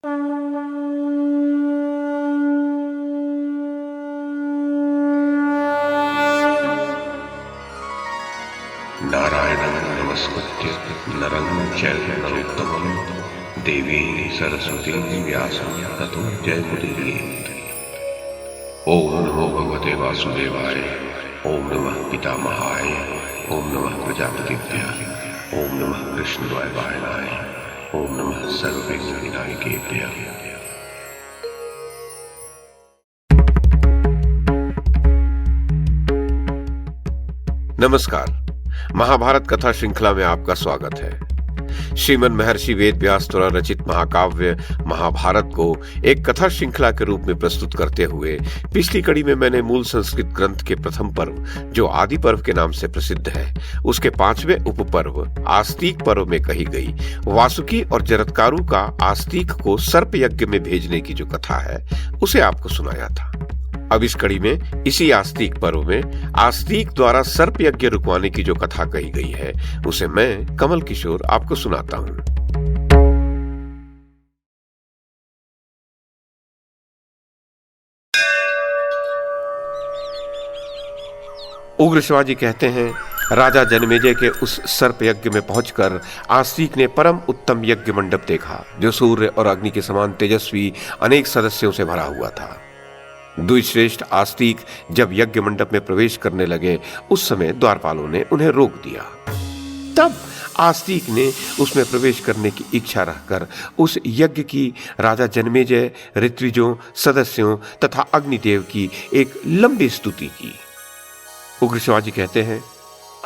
नारायणं नमस्कृत्य नरं चैव नरोत्तमं देवीं सरस्वतीं व्यासं ततो जयमुदीरयेत्। ओम नमो भगवते वासुदेवाय, ओम नमः पितामहाय, ओम नमः प्रजापतिभ्यः, ओम नमः कृष्णद्वैपायनाय, ओम नमः सर्वविघ्नविनायकेभ्यः। नमस्कार। महाभारत कथा श्रृंखला में आपका स्वागत है। श्रीमन महर्षि वेद व्यास द्वारा रचित महाकाव्य महाभारत को एक कथा श्रृंखला के रूप में प्रस्तुत करते हुए पिछली कड़ी में मैंने मूल संस्कृत ग्रंथ के प्रथम पर्व, जो आदि पर्व के नाम से प्रसिद्ध है, उसके 5वें उपपर्व आस्तिक पर्व में कही गई वासुकी और जरत्कारु का आस्तिक को सर्प यज्ञ में भेजने की जो कथा है, उसे आपको सुनाया था। अब इस कड़ी में इसी आस्तिक पर्व में आस्तिक द्वारा सर्प यज्ञ रुकवाने की जो कथा कही गई है, उसे मैं कमल किशोर आपको सुनाता हूं। उग्र शिवाजी कहते हैं, राजा जन्मेजय के उस सर्प यज्ञ में पहुंचकर आस्तिक ने परम उत्तम यज्ञ मंडप देखा, जो सूर्य और अग्नि के समान तेजस्वी अनेक सदस्यों से भरा हुआ था। द्विश्रेष्ठ आस्तिक जब यज्ञ मंडप में प्रवेश करने लगे, उस समय द्वारपालों ने उन्हें रोक दिया। तब आस्तिक ने उसमें प्रवेश करने की इच्छा रखकर उस यज्ञ की राजा जन्मेजय, ऋत्विजों, सदस्यों तथा अग्निदेव की एक लंबी स्तुति की। उग्र शिवाजी कहते हैं,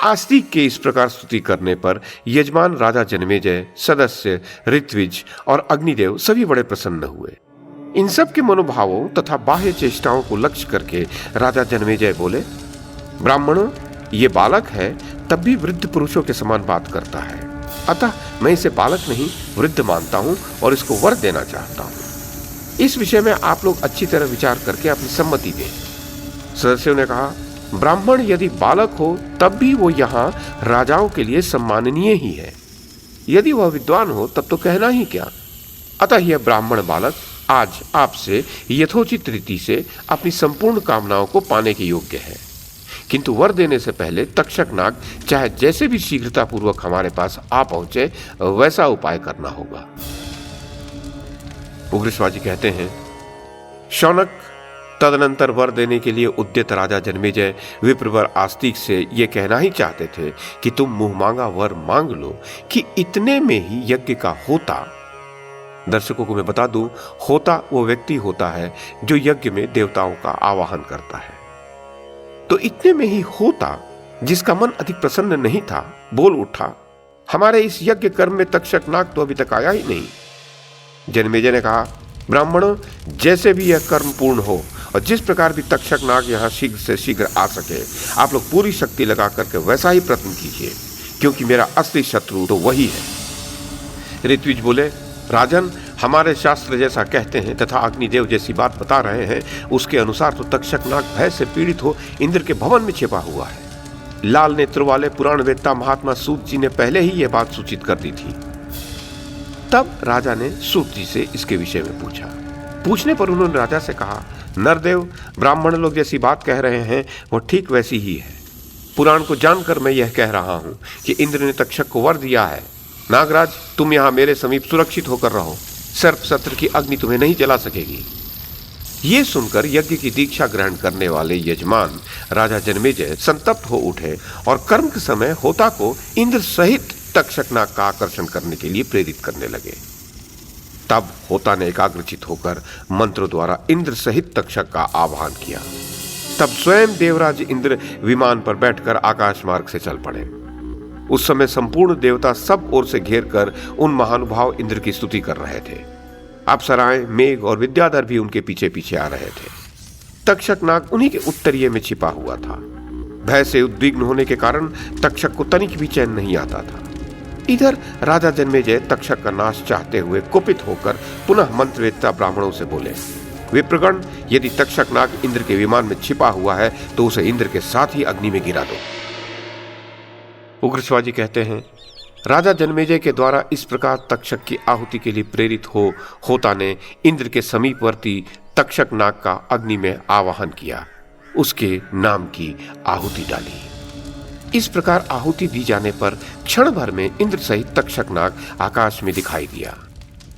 आस्तिक के इस प्रकार स्तुति करने पर यजमान राजा जन्मेजय, सदस्य, ऋत्विज और अग्निदेव सभी बड़े प्रसन्न हुए। इन सब के मनोभावों तथा बाह्य चेष्टाओं को लक्ष्य करके राजा जन्मेजय बोले, ब्राह्मणों, ये बालक है तब भी वृद्ध पुरुषों के समान बात करता है, अतः मैं इसे बालक नहीं वृद्ध मानता हूं और इसको वर देना चाहता हूं। इस विषय में आप लोग अच्छी तरह विचार करके अपनी सम्मति दें। सदस्यों ने कहा, ब्राह्मण यदि बालक हो तब भी वो यहाँ राजाओं के लिए सम्माननीय ही है, यदि वह विद्वान हो तब तो कहना ही क्या। अतः यह ब्राह्मण बालक आज आपसे यथोचित रीति से अपनी संपूर्ण कामनाओं को पाने के योग्य है, किंतु वर देने से पहले तक्षक नाग चाहे जैसे भी शीघ्रता पूर्वक हमारे पास आ पहुंचे, वैसा उपाय करना होगा। उग्र शिवाजी कहते हैं, शौनक तदनंतर वर देने के लिए उद्यत राजा जन्मेजय विप्रवर आस्तिक से यह कहना ही चाहते थे कि तुम मुंह मांगा वर मांग लो कि इतने में ही यज्ञ का होता। दर्शकों को मैं बता दूं, होता वो व्यक्ति होता है जो यज्ञ में देवताओं का आवाहन करता है। तो इतने में ही होता, जिसका मन अधिक प्रसन्न नहीं था, बोल उठा, हमारे इस यज्ञ कर्म में तक्षक नाग तो अभी तक आया ही नहीं। जन्मेजय ने कहा, ब्राह्मणों, जैसे भी यह कर्म पूर्ण हो और जिस प्रकार भी तक्षक नाग यहाँ शीघ्र से शीघ्र आ सके, आप लोग पूरी शक्ति लगा करके वैसा ही प्रयत्न कीजिए, क्योंकि मेरा असली शत्रु तो वही है। ऋत्विज बोले, राजन, हमारे शास्त्र जैसा कहते हैं तथा अग्निदेव जैसी बात बता रहे हैं, उसके अनुसार तो तक्षक नाग भय से पीड़ित हो इंद्र के भवन में छिपा हुआ है। लाल नेत्र वाले पुराण वेत्ता महात्मा सूत जी ने पहले ही यह बात सूचित कर दी थी। तब राजा ने सूत जी से इसके विषय में पूछा। पूछने पर उन्होंने राजा से कहा, नरदेव, ब्राह्मण लोग जैसी बात कह रहे हैं वो ठीक वैसी ही है। पुराण को जानकर मैं यह कह रहा हूं कि इंद्र ने तक्षक को वर दिया है, नागराज, तुम यहां मेरे समीप सुरक्षित होकर रहो, सर्प सत्र की अग्नि तुम्हें नहीं जला सकेगी। ये सुनकर यज्ञ की दीक्षा ग्रहण करने वाले यजमान राजा जन्मेजय संतप्त हो उठे और कर्म के समय होता को इंद्र सहित तक्षक नाग का आकर्षण करने के लिए प्रेरित करने लगे। तब होता ने एकाग्रचित होकर मंत्रों द्वारा इंद्र सहित तक्षक का आह्वान किया। तब स्वयं देवराज इंद्र विमान पर बैठकर आकाश मार्ग से चल पड़े। उस समय संपूर्ण देवता सब ओर से घेर कर उन महानुभाव इंद्र की स्तुति कर रहे थे। अप्सराएं, मेघ और विद्याधर भी उनके पीछे पीछे आ रहे थे। तक्षक नाग उन्हीं के उत्तरीय में छिपा हुआ था। भय से उद्विग्न होने के कारण तक्षक को तनिक भी चैन नहीं आता था। इधर राजा जन्मेजय तक्षक का नाश चाहते हुए कुपित होकर पुनः मंत्रवेत्ता ब्राह्मणों से बोले, विप्रगण, यदि तक्षक नाग इंद्र के विमान में छिपा हुआ है तो उसे इंद्र के साथ ही अग्नि में गिरा दो। उग्र शिवाजी कहते हैं, राजा जन्मेजय के द्वारा इस प्रकार तक्षक की आहुति के लिए प्रेरित होता ने इंद्र के समीपवर्ती तक्षक नाग का अग्नि में आवाहन किया, उसके नाम की आहुति डाली। इस प्रकार आहुति दी जाने पर क्षण भर में इंद्र सहित तक्षक नाग आकाश में दिखाई दिया।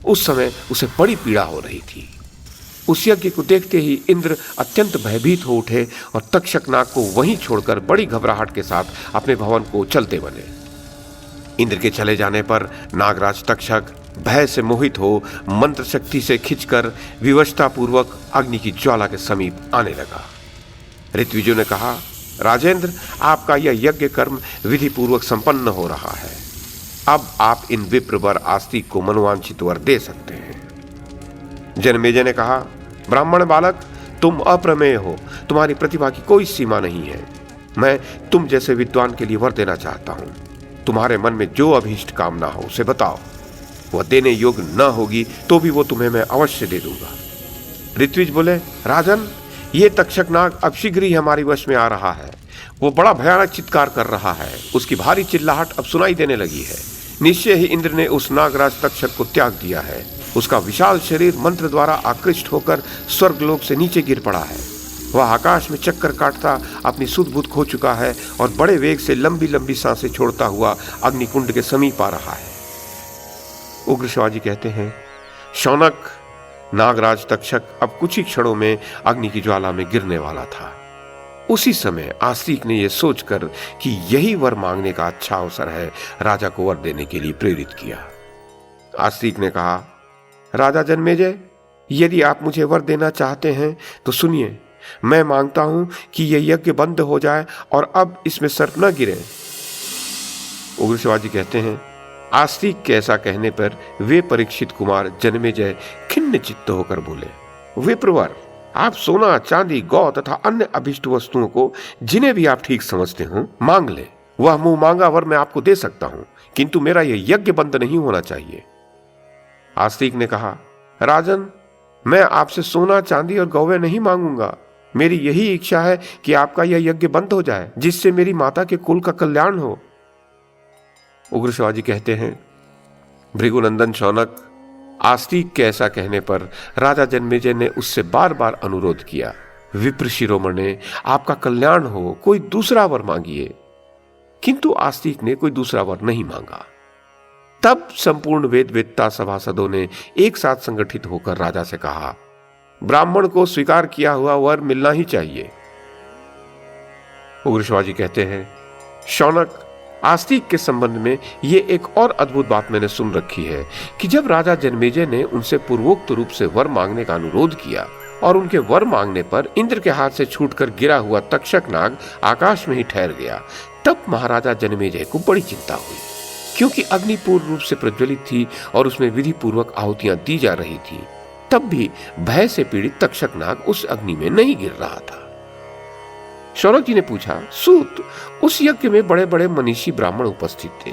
उस समय उसे बड़ी पीड़ा हो रही थी। उस यज्ञ को देखते ही इंद्र अत्यंत भयभीत हो उठे और तक्षक नाग को वहीं छोड़कर बड़ी घबराहट के साथ अपने भवन को चलते बने। इंद्र के चले जाने पर नागराज तक्षक भय से मोहित हो मंत्र शक्ति से खिंचकर विवशता पूर्वक अग्नि की ज्वाला के समीप आने लगा। ऋत्विजों ने कहा, राजेंद्र, आपका यह यज्ञ कर्म विधि पूर्वक संपन्न हो रहा है। अब आप इन विप्रवर आस्तिक को मनोवांछित वर दे सकते हैं। जन्मेजय ने कहा, ब्राह्मण बालक, तुम अप्रमेय हो, तुम्हारी प्रतिभा की कोई सीमा नहीं है। मैं तुम जैसे विद्वान के लिए वर देना चाहता हूं। तुम्हारे मन में जो अभीष्ट कामना हो उसे बताओ। वह देने योग्य न होगी तो भी वो तुम्हें मैं अवश्य दे दूंगा। ऋत्विज बोले, राजन, ये तक्षक नाग अब शीघ्र ही हमारी वश में आ रहा है। वो बड़ा भयानक चित्कार कर रहा है। उसकी भारी चिल्लाहट अब सुनाई देने लगी है। निश्चय ही इंद्र ने उस नागराज तक्षक को त्याग दिया है। उसका विशाल शरीर मंत्र द्वारा आकृष्ट होकर स्वर्गलोक से नीचे गिर पड़ा है। वह आकाश में चक्कर काटता अपनी सुध बुध खो चुका है और बड़े वेग से लंबी लंबी सांसें छोड़ता हुआ अग्निकुंड के समीप आ रहा है। उग्र शिवाजी कहते हैं, शौनक, नागराज तक्षक अब कुछ ही क्षणों में अग्नि की ज्वाला में गिरने वाला था। उसी समय आस्तिक ने यह सोचकर कि यही वर मांगने का अच्छा अवसर है, राजा को वर देने के लिए प्रेरित किया। आस्तिक ने कहा, राजा जन्मेजय, यदि आप मुझे वर देना चाहते हैं तो सुनिए, मैं मांगता हूं कि यह यज्ञ बंद हो जाए और अब इसमें सर्प न गिरे। उग्र शिवाजी कहते हैं, आस्तिक के ऐसा कहने पर वे परीक्षित कुमार जन्मेजय खिन्न चित्त होकर बोले, विप्रवर, आप सोना, चांदी, गौ तथा अन्य अभिष्ट वस्तुओं को जिन्हें भी आप ठीक समझते हो मांग ले। वह मुंह मांगा वर मैं आपको दे सकता हूं, किंतु मेरा यह यज्ञ बंद नहीं होना चाहिए। आस्तिक ने कहा, राजन, मैं आपसे सोना, चांदी और गौवें नहीं मांगूंगा। मेरी यही इच्छा है कि आपका यह यज्ञ बंद हो जाए, जिससे मेरी माता के कुल का कल्याण हो। उग्र शिवाजी कहते हैं, भृगुनंदन शौनक, आस्तिक के ऐसा कहने पर राजा जन्मेजय ने उससे बार बार अनुरोध किया, विप्र शिरोमणे, आपका कल्याण हो, कोई दूसरा वर मांगिए। किंतु आस्तिक ने कोई दूसरा वर नहीं मांगा। तब संपूर्ण वेदवेत्ता सभासदों ने एक साथ संगठित होकर राजा से कहा, ब्राह्मण को स्वीकार किया हुआ वर मिलना ही चाहिए। उग्र शिवाजी कहते हैं, शौनक, आस्तिक के संबंध में ये एक और अद्भुत बात मैंने सुन रखी है कि जब राजा जन्मेजय ने उनसे पूर्वोक्त रूप से वर मांगने का अनुरोध किया और उनके वर मांगने पर इंद्र के हाथ से छूटकर गिरा हुआ तक्षक नाग आकाश में ही ठहर गया, तब महाराजा जन्मेजय को बड़ी चिंता हुई, क्योंकि अग्नि पूर्ण रूप से प्रज्वलित थी और उसमें विधि पूर्वक आहुतियां दी जा रही थी। तब भी भय से पीड़ित तक्षक नाग उस अग्नि में नहीं गिर रहा था। शौनक जी ने पूछा, सूत, उस यज्ञ में बड़े बड़े मनीषी ब्राह्मण उपस्थित थे,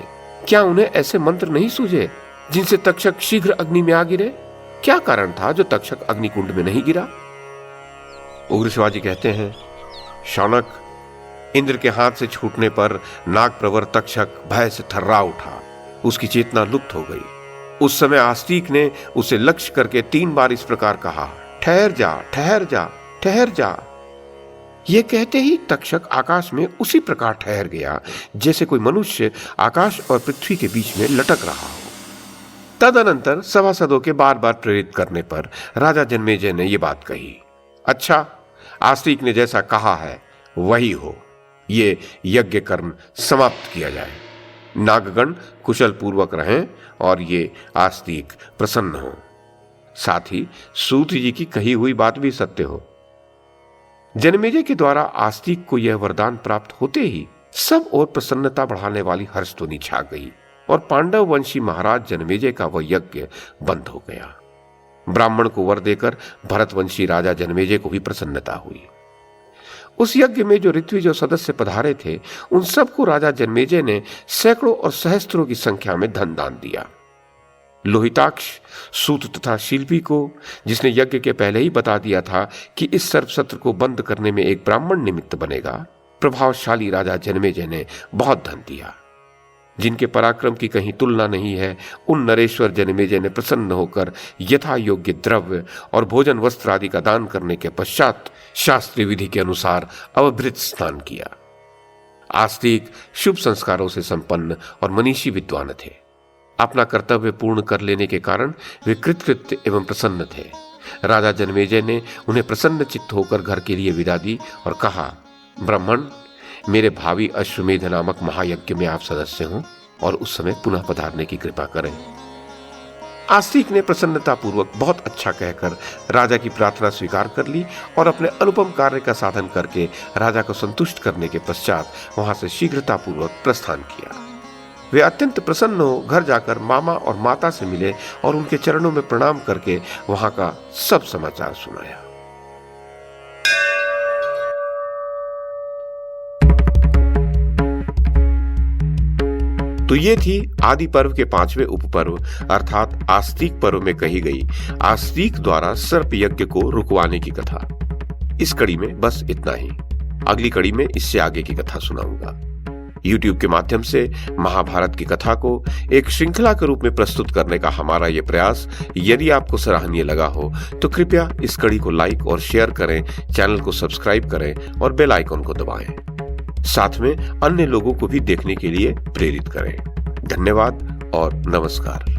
क्या उन्हें ऐसे मंत्र नहीं सूझे जिनसे तक्षक शीघ्र अग्नि में आ गिरे? क्या कारण था जो तक्षक अग्निकुंड में नहीं गिरा? उग्र शिवाजी कहते हैं, शौनक, इंद्र के हाथ से छूटने पर नागप्रवर तक्षक भय से थर्रा उठा। उसकी चेतना लुप्त हो गई। उस समय आस्तिक ने उसे लक्ष्य करके 3 बार इस प्रकार कहा, ठहर जा, ठहर जा, ठहर जा। यह कहते ही तक्षक आकाश में उसी प्रकार ठहर गया जैसे कोई मनुष्य आकाश और पृथ्वी के बीच में लटक रहा हो। तदनंतर सभासदों के बार बार प्रेरित करने पर राजा जन्मेजय ने यह बात कही, अच्छा, आस्तिक ने जैसा कहा है वही हो, ये यज्ञ कर्म समाप्त किया जाए। नागगण कुशल पूर्वक रहें और ये आस्तिक प्रसन्न हो। साथ ही सूत जी की कही हुई बात भी सत्य हो। जन्मेजय के द्वारा आस्तिक को यह वरदान प्राप्त होते ही सब और प्रसन्नता बढ़ाने वाली हर्षध्वनि छा गई और पांडव वंशी महाराज जन्मेजय का वह यज्ञ बंद हो गया। ब्राह्मण को वर देकर भरतवंशी राजा जन्मेजय को भी प्रसन्नता हुई। उस यज्ञ में जो ऋत्विज और सदस्य पधारे थे, उन सबको राजा जन्मेजय ने सैकड़ों और सहस्त्रों की संख्या में धन दान दिया। लोहिताक्ष, सूत तथा शिल्पी को, जिसने यज्ञ के पहले ही बता दिया था कि इस सर्प सत्र को बंद करने में एक ब्राह्मण निमित्त बनेगा, प्रभावशाली राजा जन्मेजय ने बहुत धन दिया। जिनके पराक्रम की कहीं तुलना नहीं है, उन नरेश्वर जन्मेजय ने प्रसन्न होकर यथा योग्य द्रव्य और भोजन वस्त्र आदि का दान करने के पश्चात शास्त्रीय विधि के अनुसार अवभृत स्नान किया। आस्तिक शुभ संस्कारों से संपन्न और मनीषी विद्वान थे। अपना कर्तव्य पूर्ण कर लेने के कारण वे कृतकृत्य एवं प्रसन्न थे। राजा जन्मेजय ने उन्हें प्रसन्न चित्त होकर घर के लिए विदा दी और कहा, ब्राह्मण, मेरे भावी अश्वमेध नामक महायज्ञ में आप सदस्य हों और उस समय पुनः पधारने की कृपा करें। आस्तिक ने प्रसन्नता पूर्वक बहुत अच्छा कहकर राजा की प्रार्थना स्वीकार कर ली और अपने अनुपम कार्य का साधन करके राजा को संतुष्ट करने के पश्चात वहां से शीघ्रता पूर्वक प्रस्थान किया। वे अत्यंत प्रसन्न हो घर जाकर मामा और माता से मिले और उनके चरणों में प्रणाम करके वहां का सब समाचार सुनाया। तो ये थी आदि पर्व के 5वें उपपर्व अर्थात आस्तिक पर्व में कही गई आस्तिक द्वारा सर्प यज्ञ को रुकवाने की कथा। इस कड़ी में बस इतना ही। अगली कड़ी में इससे आगे की कथा सुनाऊंगा। YouTube के माध्यम से महाभारत की कथा को एक श्रृंखला के रूप में प्रस्तुत करने का हमारा यह प्रयास यदि आपको सराहनीय लगा हो तो कृपया इस कड़ी को लाइक और शेयर करें, चैनल को सब्सक्राइब करें और बेल आइकन को दबाएं। साथ में अन्य लोगों को भी देखने के लिए प्रेरित करें। धन्यवाद और नमस्कार।